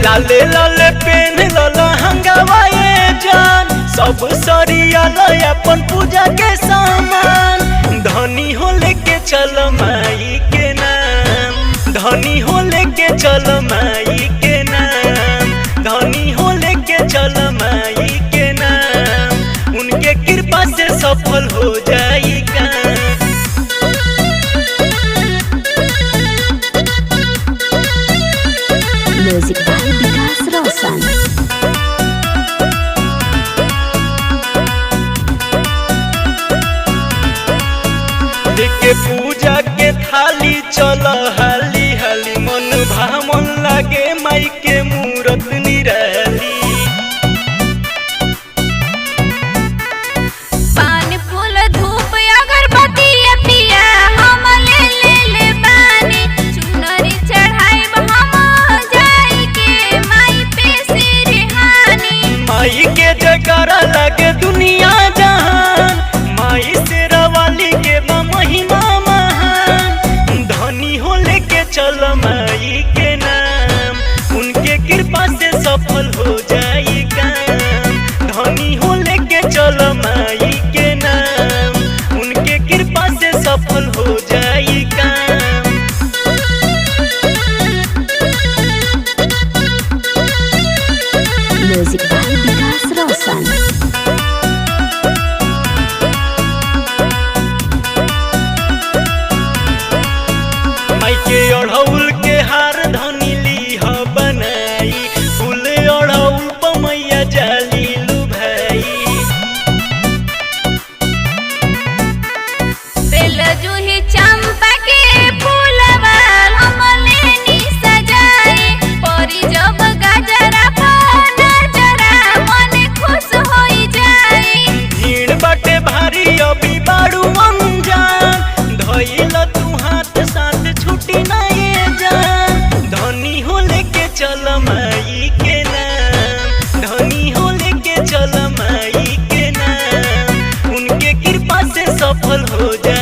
लाले लाले पेन लला हंगावाए जान सब सरिया अपन पूजा के सामान धनी हो लेके चल माई के नाम धनी हो लेके चल माई के नाम धनी हो लेके चल माई के नाम उनके कृपा से सफल हो जाई काम। Music by Vikas Roshan। लेके पूजा के थाली चल हाली हाली मन भामन लागे माई के मूरत निराली। पान फूल धूप अगरबत्ती पिया हम ले बानी चुनरी चढ़ाइब हम जाई के माई पे सिरहानी। माई के जयकारा लगे दुनिया जहान माई से रवाली के महिमा महान धनी हो लेके चल माई के नाम उनके कृपा से सफल हो जाई काम। धनी हो लेके चल माई के नाम उनके कृपा से सफल हो जाई काम। Music by Vikas Roshan। माई के अढ़ौल के हार धनी ली ह बनाई फूल अढ़ौल पमैया जाली लुभाई। बेल जूही चंपा के फूलवा हम लेनी सजाई परी जब गजरा पर नजरा मन खुश होई जाई। भीड़ बाटे भारी अभी बाड़ू अनजान धइल तू हाथ साथ छुट्टी ना ये जान। धनी हो लेके चल माई के नाम धनी हो लेके चल माई के नाम उनके कृपा से सफल हो जा।